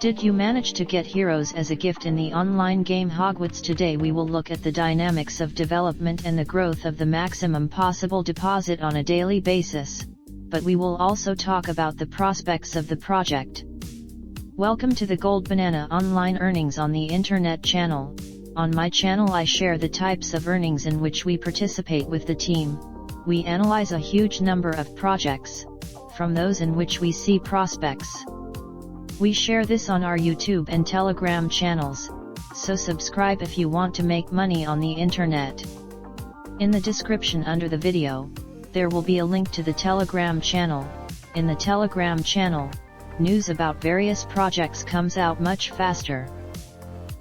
Did you manage to get heroes as a gift in the online game Hogwarts? Today we will look at the dynamics of development and the growth of the maximum possible deposit on a daily basis, but we will also talk about the prospects of the project. Welcome to the Gold Banana Online Earnings on the Internet channel. On my channel I share the types of earnings in which we participate with the team. We analyze a huge number of projects, from those in which we see prospects. We share this on our YouTube and Telegram channels, so subscribe if you want to make money on the internet. In the description under the video, there will be a link to the Telegram channel. In the Telegram channel, news about various projects comes out much faster.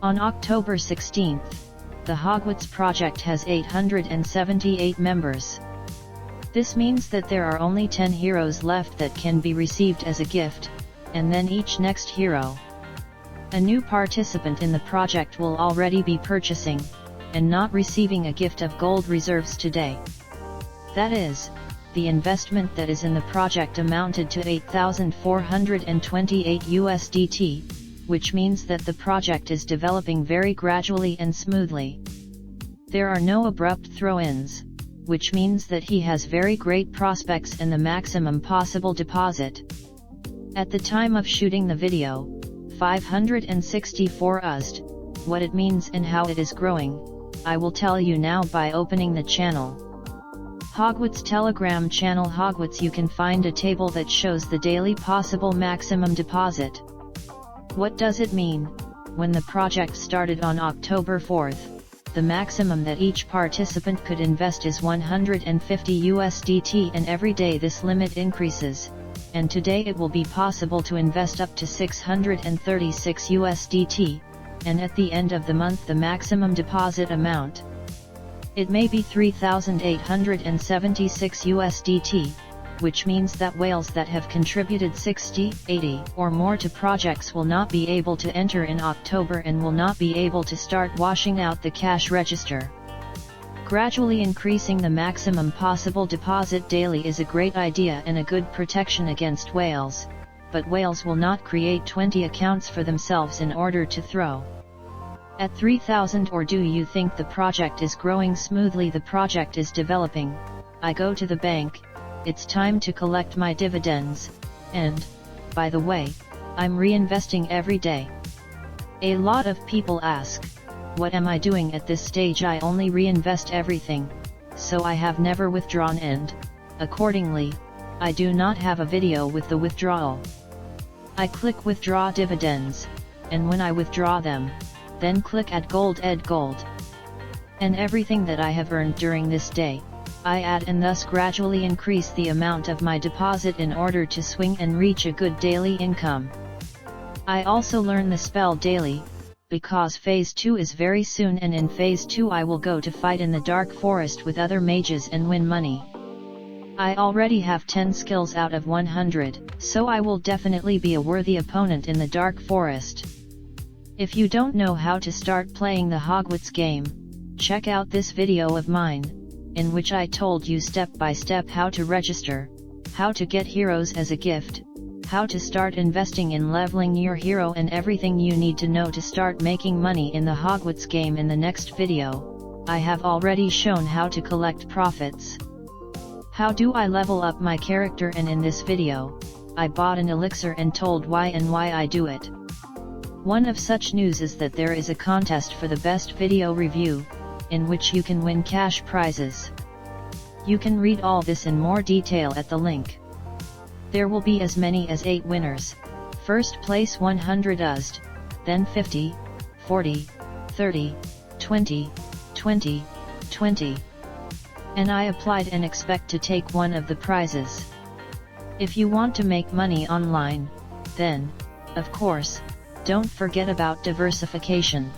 On October 16th, the Hogwarts project has 878 members. This means that there are only 10 heroes left that can be received as a gift, and then each next hero. A new participant in the project will already be purchasing, and not receiving a gift of gold reserves today. That is, the investment that is in the project amounted to 8,428 USDT, which means that the project is developing very gradually and smoothly. There are no abrupt throw-ins, which means that he has very great prospects and the maximum possible deposit. At the time of shooting the video, 564 USD. What it means and how it is growing, I will tell you now by opening the channel. Hogwarts Telegram channel. Hogwarts, you can find a table that shows the daily possible maximum deposit. What does it mean? When the project started on October 4th, the maximum that each participant could invest is 150 USDT, and every day this limit increases, and today it will be possible to invest up to 636 USDT, and at the end of the month the maximum deposit amount, it may be 3,876 USDT, which means that whales that have contributed 60, 80 or more to projects will not be able to enter in October and will not be able to start washing out the cash register. Gradually increasing the maximum possible deposit daily is a great idea and a good protection against whales, but whales will not create 20 accounts for themselves in order to throw. At 3,000, or do you think the project is growing smoothly? The project is developing. I go to the bank, it's time to collect my dividends, and, by the way, I'm reinvesting every day. A lot of people ask, what am I doing at this stage? I only reinvest everything, so I have never withdrawn, and, accordingly, I do not have a video with the withdrawal. I click withdraw dividends, and when I withdraw them, then click add gold, and everything that I have earned during this day, I add and thus gradually increase the amount of my deposit in order to swing and reach a good daily income. I also learn the spell daily, because phase 2 is very soon, and in phase 2 I will go to fight in the dark forest with other mages and win money. I already have 10 skills out of 100, so I will definitely be a worthy opponent in the dark forest. If you don't know how to start playing the Hogwarts game, check out this video of mine, in which I told you step by step how to register, how to get heroes as a gift, how to start investing in leveling your hero, and everything you need to know to start making money in the Hogwarts game. In the next video, I have already shown how to collect profits. How do I level up my character? And in this video, I bought an elixir and told why I do it. One of such news is that there is a contest for the best video review, in which you can win cash prizes. You can read all this in more detail at the link. There will be as many as 8 winners. First place 100 USD, then 50, 40, 30, 20, 20, 20. And I applied and expect to take one of the prizes. If you want to make money online, then, of course, don't forget about diversification.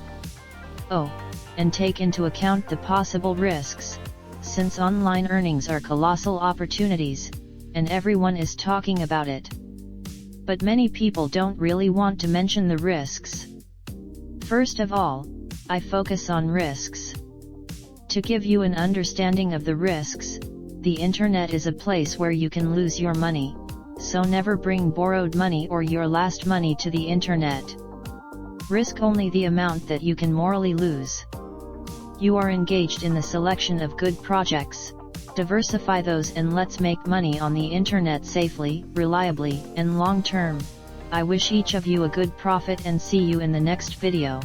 Oh, and take into account the possible risks, since online earnings are colossal opportunities, and everyone is talking about it. But many people don't really want to mention the risks. First of all, I focus on risks. To give you an understanding of the risks, the internet is a place where you can lose your money, so never bring borrowed money or your last money to the internet. Risk only the amount that you can morally lose. You are engaged in the selection of good projects. Diversify those and let's make money on the internet safely, reliably, and long term. I wish each of you a good profit and see you in the next video.